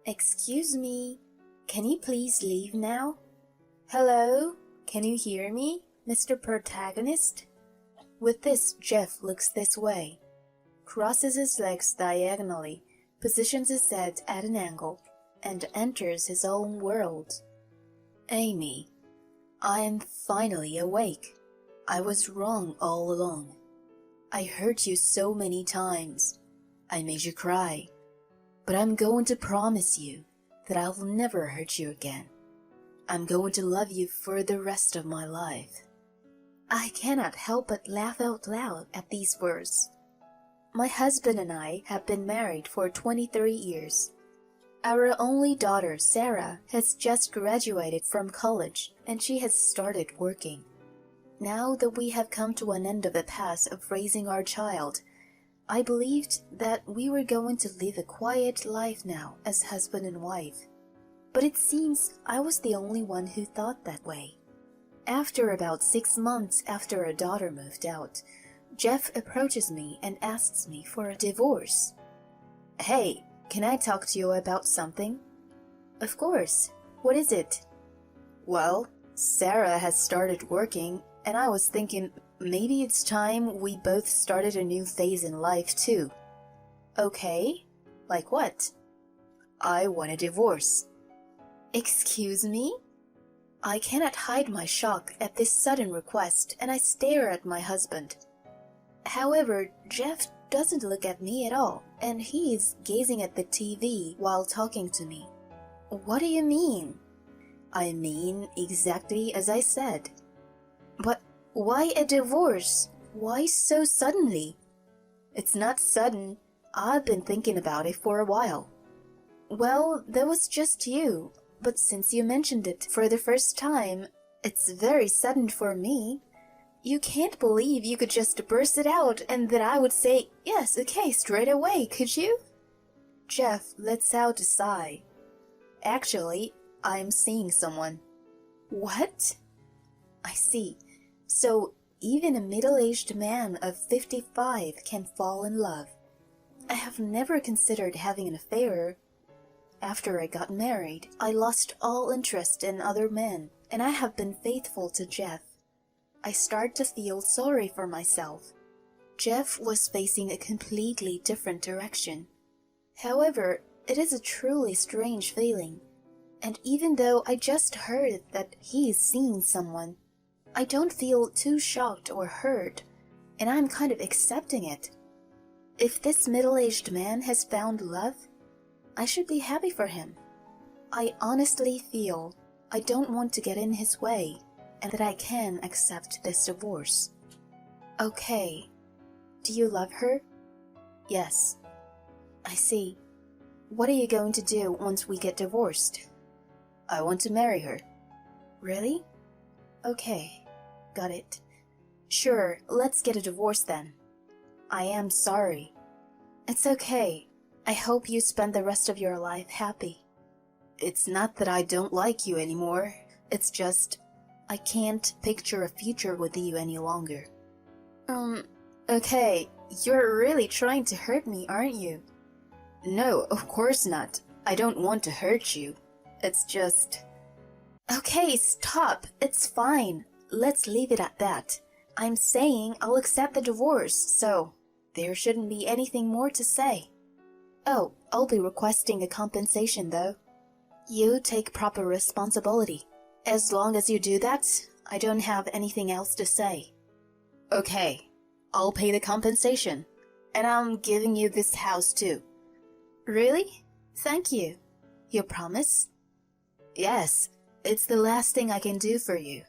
Excuse me, can you please leave now? Hello, can you hear me, Mr. Protagonist? With this, Jeff looks this way, crosses his legs diagonally, positions his head at an angle, and enters his own world. Amy, I am finally awake. I was wrong all along. I hurt you so many times. I made you cry. But I'm going to promise you that I'll never hurt you again. I'm going to love you for the rest of my life. I cannot help but laugh out loud at these words. My husband and I have been married for 23 years. Our only daughter, Sarah, has just graduated from college and she has started working. Now that we have come to an end of the path of raising our child, I believed that we were going to live a quiet life now as husband and wife. But it seems I was the only one who thought that way. After about 6 months after our daughter moved out, Jeff approaches me and asks me for a divorce. Hey, can I talk to you about something? Of course. What is it? Well, Sarah has started working and I was thinking maybe it's time we both started a new phase in life too. Okay, like what? I want a divorce. Excuse me? I cannot hide my shock at this sudden request and I stare at my husband. However, Jeff doesn't look at me at all and he is gazing at the TV while talking to me. What do you mean? I mean exactly as I said. But why a divorce? Why so suddenly? It's not sudden. I've been thinking about it for a while. Well, that was just you. But since you mentioned it for the first time, it's very sudden for me. You can't believe you could just burst it out and that I would say, yes, okay, straight away, could you? Jeff lets out a sigh. Actually, I'm seeing someone. What? I see. So even a middle-aged man of 55 can fall in love. I have never considered having an affair. After I got married, I lost all interest in other men, and I have been faithful to Jeff. I start to feel sorry for myself. Jeff was facing a completely different direction. However, it is a truly strange feeling, and even though I just heard that he's seeing someone, I don't feel too shocked or hurt, and I'm kind of accepting it. If this middle-aged man has found love, I should be happy for him. I honestly feel I don't want to get in his way and that I can accept this divorce. Okay. Do you love her? Yes. I see. What are you going to do once we get divorced? I want to marry her. Really? Okay. Got it. Sure, let's get a divorce then. I am sorry. It's okay. I hope you spend the rest of your life happy. It's not that I don't like you anymore. It's just, I can't picture a future with you any longer. Okay, you're really trying to hurt me, aren't you? No, of course not. I don't want to hurt you. It's just... Okay, stop. It's fine. Let's leave it at that. I'm saying I'll accept the divorce, so there shouldn't be anything more to say. Oh, I'll be requesting a compensation though. You take proper responsibility. As long as you do that, I don't have anything else to say. Okay, I'll pay the compensation. And I'm giving you this house too. Really? Thank you. You promise? Yes, it's the last thing I can do for you.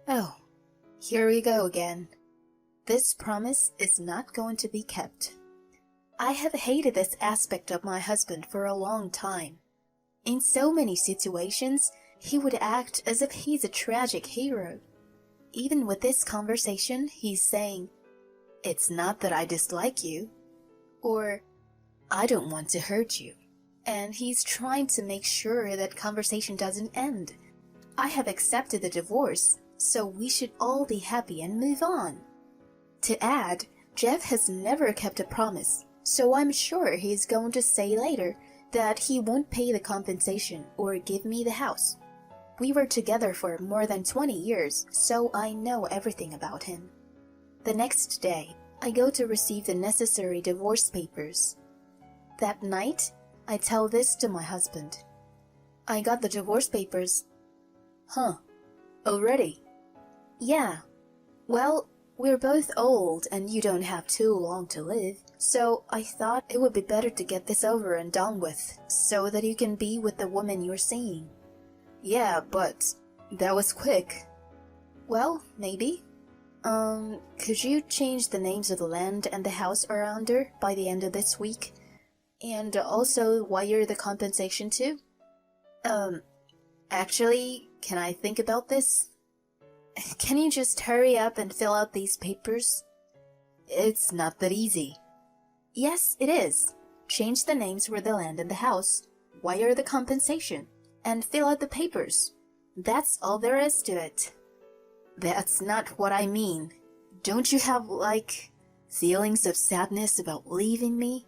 Oh, here we go again. This promise is not going to be kept. I have hated this aspect of my husband for a long time. In so many situations, he would act as if he's a tragic hero. Even with this conversation, he's saying, "It's not that I dislike you," or "I don't want to hurt you." And he's trying to make sure that conversation doesn't end. I have accepted the divorce, so we should all be happy and move on. To add, Jeff has never kept a promise, so I'm sure he's going to say later that he won't pay the compensation or give me the house. We were together for more than 20 years, so I know everything about him. The next day, I go to receive the necessary divorce papers. That night, I tell this to my husband. I got the divorce papers. Huh, already? Yeah. Well, we're both old and you don't have too long to live, so I thought it would be better to get this over and done with, so that you can be with the woman you're seeing. Yeah, but that was quick. Well, maybe. Could you change the names of the land and the house around her by the end of this week? And also wire the compensation too? Actually, can I think about this? Can you just hurry up and fill out these papers? It's not that easy. Yes, it is. Change the names for the land and the house, wire the compensation, and fill out the papers. That's all there is to it. That's not what I mean. Don't you have, feelings of sadness about leaving me?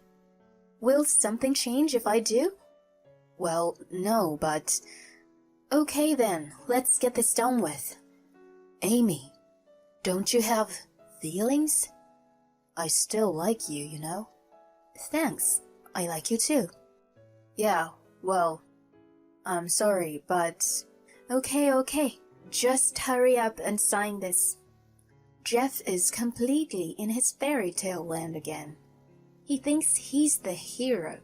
Will something change if I do? Well, no, but... Okay then, let's get this done with. Amy, don't you have feelings? I still like you, you know. Thanks, I like you too. Yeah, well, I'm sorry, but... Okay, just hurry up and sign this. Jeff is completely in his fairy tale land again. He thinks he's the hero.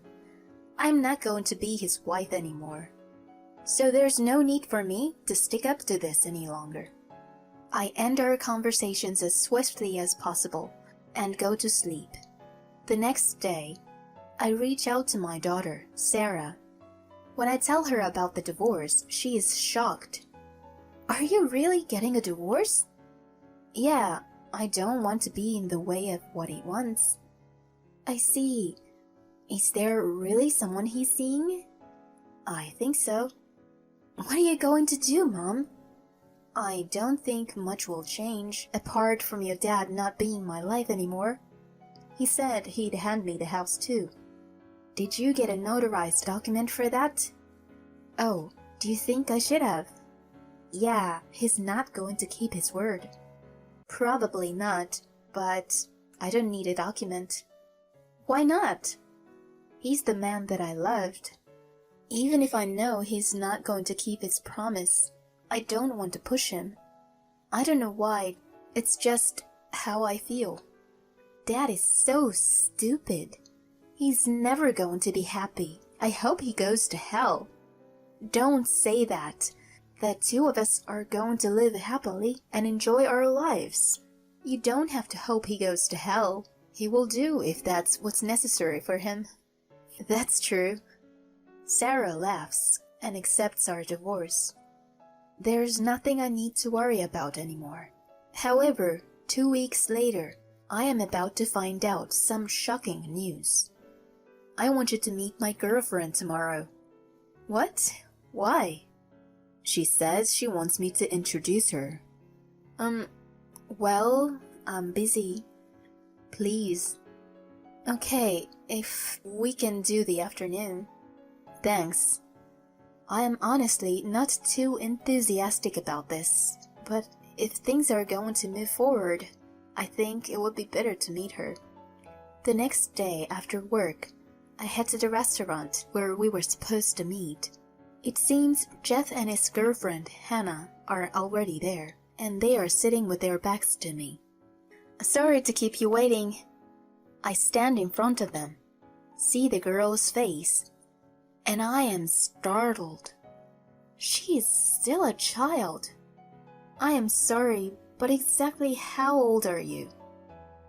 I'm not going to be his wife anymore. So there's no need for me to stick up to this any longer. I end our conversations as swiftly as possible and go to sleep. The next day, I reach out to my daughter, Sarah. When I tell her about the divorce, she is shocked. Are you really getting a divorce? Yeah, I don't want to be in the way of what he wants. I see. Is there really someone he's seeing? I think so. What are you going to do, Mom? I don't think much will change, apart from your dad not being in my life anymore. He said he'd hand me the house too. Did you get a notarized document for that? Oh, do you think I should have? Yeah, he's not going to keep his word. Probably not, but I don't need a document. Why not? He's the man that I loved. Even if I know he's not going to keep his promise, I don't want to push him. I don't know why, it's just how I feel. Dad is so stupid. He's never going to be happy. I hope he goes to hell. Don't say that. The two of us are going to live happily and enjoy our lives. You don't have to hope he goes to hell. He will do if that's what's necessary for him. That's true. Sarah laughs and accepts our divorce. There's nothing I need to worry about anymore. However, 2 weeks later, I am about to find out some shocking news. I want you to meet my girlfriend tomorrow. What? Why? She says she wants me to introduce her. Well, I'm busy. Please. Okay, if we can do the afternoon. Thanks. I am honestly not too enthusiastic about this, but if things are going to move forward, I think it would be better to meet her. The next day after work, I head to the restaurant where we were supposed to meet. It seems Jeff and his girlfriend, Hannah, are already there, and they are sitting with their backs to me. Sorry to keep you waiting. I stand in front of them, see the girl's face, and I am startled. She is still a child. I am sorry, but exactly how old are you?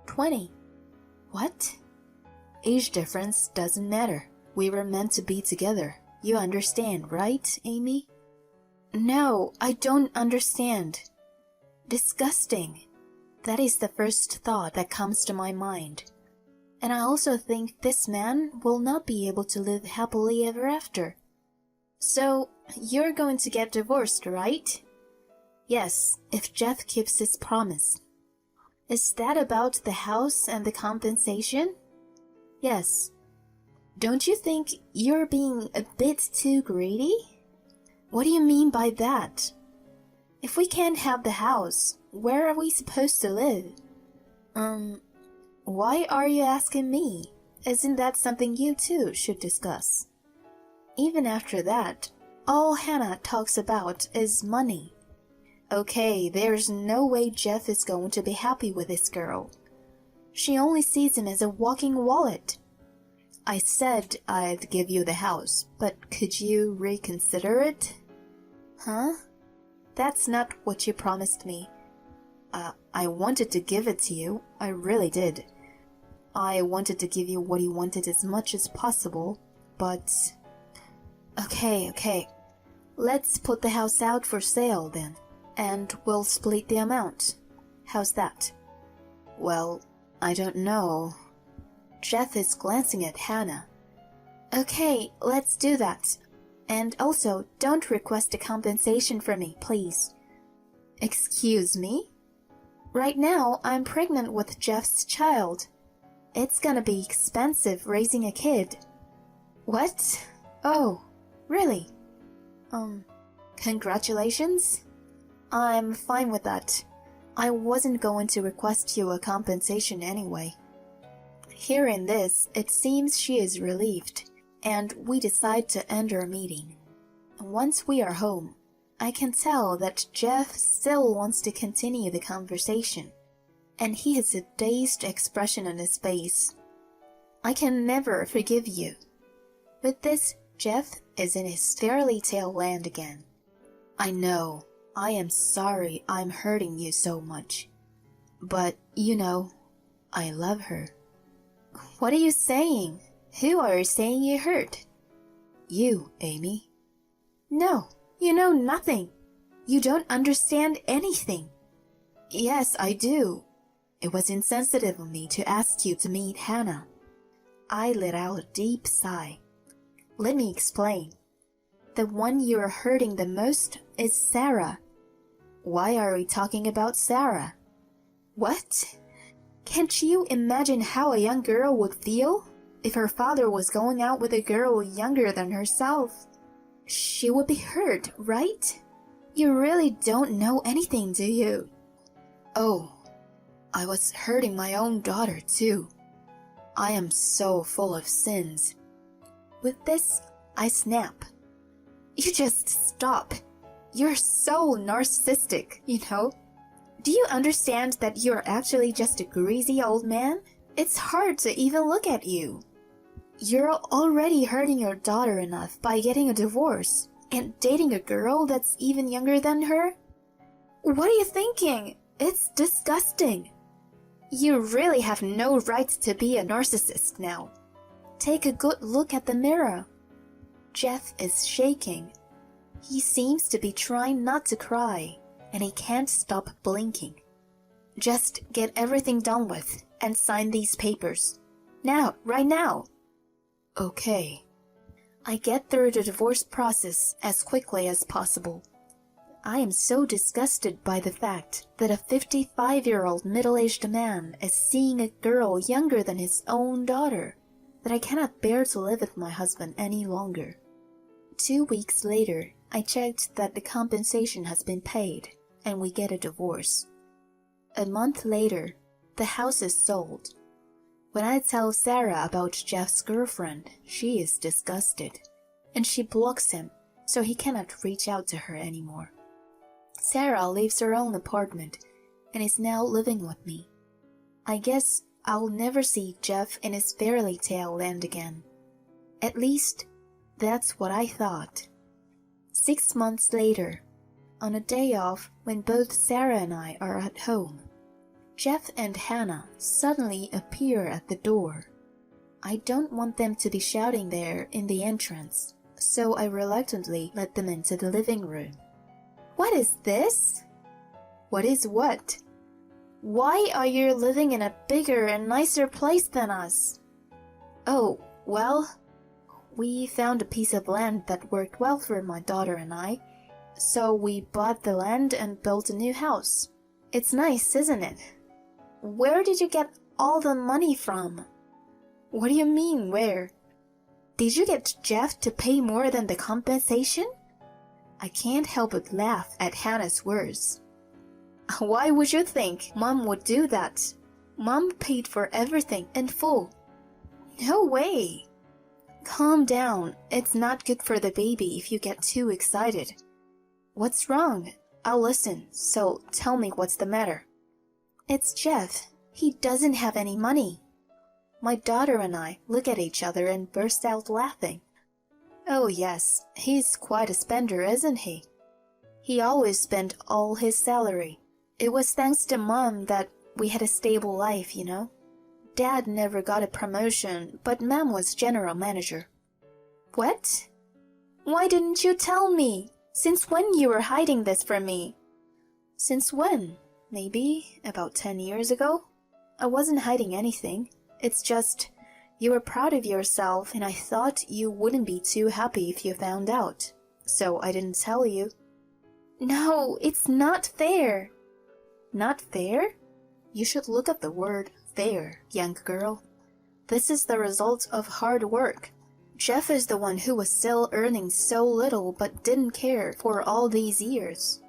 20. What? Age difference doesn't matter. We were meant to be together. You understand, right, Amy? No, I don't understand. Disgusting. That is the first thought that comes to my mind. And I also think this man will not be able to live happily ever after. So, you're going to get divorced, right? Yes, if Jeff keeps his promise. Is that about the house and the compensation? Yes. Don't you think you're being a bit too greedy? What do you mean by that? If we can't have the house, where are we supposed to live? Why are you asking me? Isn't that something you two should discuss? Even after that, all Hannah talks about is money. Okay, there's no way Jeff is going to be happy with this girl. She only sees him as a walking wallet. I said I'd give you the house, but could you reconsider it? Huh? That's not what you promised me. I wanted to give it to you. I really did. I wanted to give you what you wanted as much as possible, but... Okay. Let's put the house out for sale then, and we'll split the amount. How's that? Well, I don't know. Jeff is glancing at Hannah. Okay, let's do that. And also, don't request a compensation from me, please. Excuse me? Right now, I'm pregnant with Jeff's child. It's gonna be expensive raising a kid. What? Oh, really? Congratulations? I'm fine with that. I wasn't going to request you a compensation anyway. Hearing this, it seems she is relieved, and we decide to end our meeting. Once we are home, I can tell that Jeff still wants to continue the conversation, and he has a dazed expression on his face. I can never forgive you. With this, Jeff is in his fairy tale land again. I know, I am sorry I'm hurting you so much. But, you know, I love her. What are you saying? Who are you saying you hurt? You, Amy. No, you know nothing. You don't understand anything. Yes, I do. It was insensitive of me to ask you to meet Hannah. I let out a deep sigh. Let me explain. The one you are hurting the most is Sarah. Why are we talking about Sarah? What? Can't you imagine how a young girl would feel if her father was going out with a girl younger than herself? She would be hurt, right? You really don't know anything, do you? Oh, I was hurting my own daughter too. I am so full of sins. With this, I snap. You just stop. You're so narcissistic, you know? Do you understand that you're actually just a greasy old man? It's hard to even look at you. You're already hurting your daughter enough by getting a divorce and dating a girl that's even younger than her? What are you thinking? It's disgusting. You really have no right to be a narcissist now. Take a good look at the mirror. Jeff is shaking. He seems to be trying not to cry, and he can't stop blinking. Just get everything done with and sign these papers. Now, right now. Okay. I get through the divorce process as quickly as possible. I am so disgusted by the fact that a 55-year-old middle-aged man is seeing a girl younger than his own daughter that I cannot bear to live with my husband any longer. 2 weeks later, I checked that the compensation has been paid, and we get a divorce. A month later, the house is sold. When I tell Sarah about Jeff's girlfriend, she is disgusted, and she blocks him so he cannot reach out to her anymore. Sarah leaves her own apartment and is now living with me. I guess I'll never see Jeff in his fairy tale land again. At least, that's what I thought. 6 months later, on a day off when both Sarah and I are at home, Jeff and Hannah suddenly appear at the door. I don't want them to be shouting there in the entrance, so I reluctantly let them into the living room. What is this? What is what? Why are you living in a bigger and nicer place than us? Oh, well, we found a piece of land that worked well for my daughter and I, so we bought the land and built a new house. It's nice, isn't it? Where did you get all the money from? What do you mean, where? Did you get Jeff to pay more than the compensation? I can't help but laugh at Hannah's words. Why would you think Mom would do that? Mom paid for everything in full. No way. Calm down. It's not good for the baby if you get too excited. What's wrong? I'll listen, so tell me what's the matter. It's Jeff. He doesn't have any money. My daughter and I look at each other and burst out laughing. Oh yes, he's quite a spender, isn't he? He always spent all his salary. It was thanks to Mom that we had a stable life, you know. Dad never got a promotion, but Mom was general manager. What? Why didn't you tell me? Since when you were hiding this from me? Since when? Maybe about 10 years ago? I wasn't hiding anything. It's just, you were proud of yourself and I thought you wouldn't be too happy if you found out. So I didn't tell you. No, it's not fair. Not fair? You should look up the word fair, young girl. This is the result of hard work. Jeff is the one who was still earning so little but didn't care for all these years.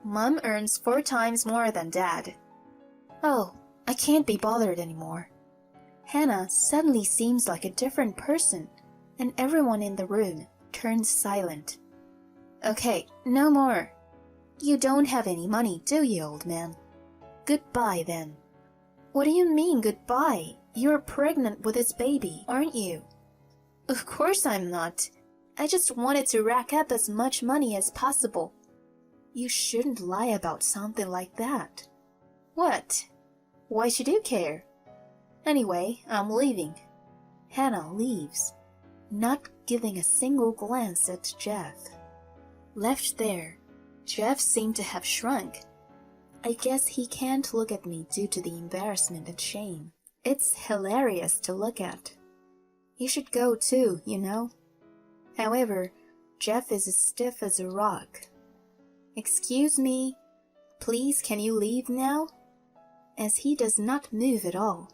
Mom earns 4 times more than Dad. Oh, I can't be bothered anymore. Hannah suddenly seems like a different person, and everyone in the room turns silent. Okay, no more. You don't have any money, do you, old man? Goodbye, then. What do you mean, goodbye? You're pregnant with this baby, aren't you? Of course I'm not. I just wanted to rack up as much money as possible. You shouldn't lie about something like that. What? Why should you care? Anyway, I'm leaving. Hannah leaves, not giving a single glance at Jeff. Left there, Jeff seemed to have shrunk. I guess he can't look at me due to the embarrassment and shame. It's hilarious to look at. He should go too, you know. However, Jeff is as stiff as a rock. Excuse me, please can you leave now? As he does not move at all,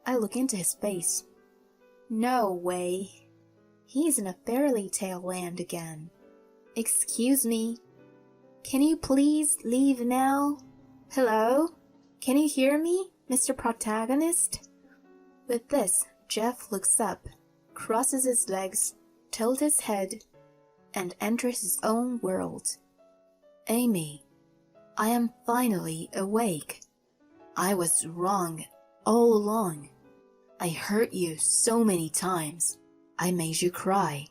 I look into his face. No way. He's in a fairy tale land again. Excuse me, can you please leave now? Hello? Can you hear me, Mr. Protagonist? With this, Jeff looks up, crosses his legs, tilts his head, and enters his own world. Amy, I am finally awake. I was wrong all along. I hurt you so many times. I made you cry.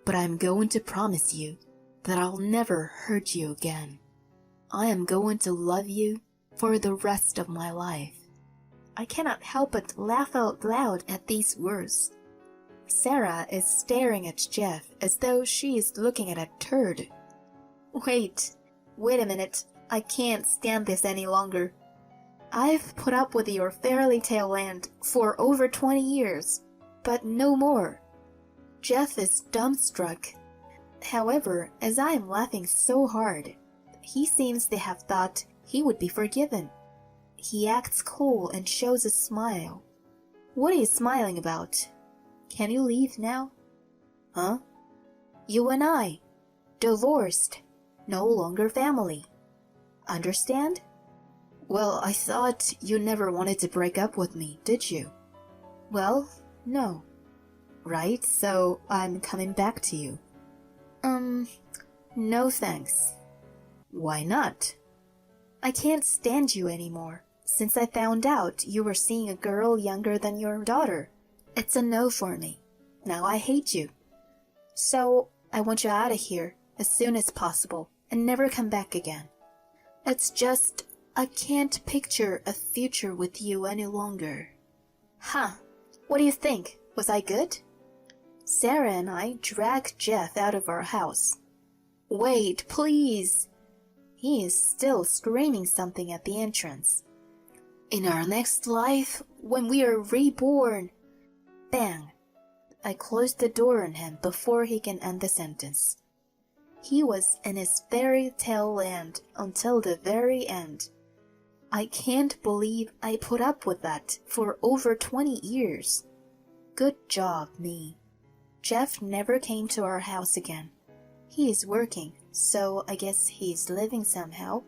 But I'm going to promise you that I'll never hurt you again. I am going to love you for the rest of my life. I cannot help but laugh out loud at these words. Sarah is staring at Jeff as though she is looking at a turd. Wait a minute. I can't stand this any longer. I've put up with your fairy tale land for over 20 years, but no more. Jeff is dumbstruck. However, as I am laughing so hard, he seems to have thought he would be forgiven. He acts cool and shows a smile. What are you smiling about? Can you leave now? Huh? You and I, divorced, no longer family. Understand? Well, I thought you never wanted to break up with me, did you? Well, no. Right, so I'm coming back to you. No thanks. Why not? I can't stand you anymore, since I found out you were seeing a girl younger than your daughter. It's a no for me. Now I hate you. So, I want you out of here as soon as possible and never come back again. It's just, I can't picture a future with you any longer. Huh, what do you think? Was I good? Sarah and I dragged Jeff out of our house. Wait, please. He is still screaming something at the entrance. In our next life, when we are reborn. Bang. I closed the door on him before he can end the sentence. He was in his fairy tale land until the very end. I can't believe I put up with that for over 20 years. Good job, me. Jeff never came to our house again. He is working, so I guess he's living somehow.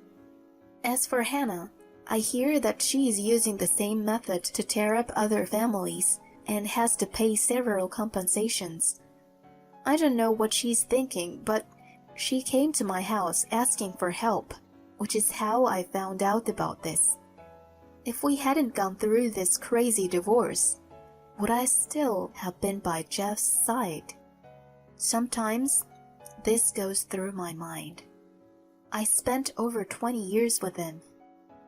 As for Hannah, I hear that she is using the same method to tear up other families and has to pay several compensations. I don't know what she's thinking, but she came to my house asking for help, which is how I found out about this. If we hadn't gone through this crazy divorce, would I still have been by Jeff's side? Sometimes this goes through my mind. I spent over 20 years with him.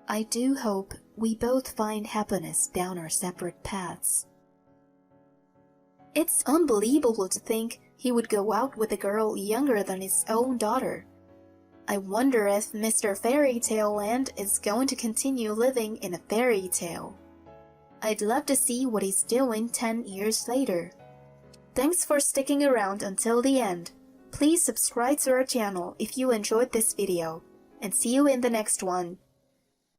I do hope we both find happiness down our separate paths. It's unbelievable to think he would go out with a girl younger than his own daughter. I wonder if Mr. Fairy Tale Land is going to continue living in a fairy tale. I'd love to see what he's doing 10 years later. Thanks for sticking around until the end. Please subscribe to our channel if you enjoyed this video, and see you in the next one.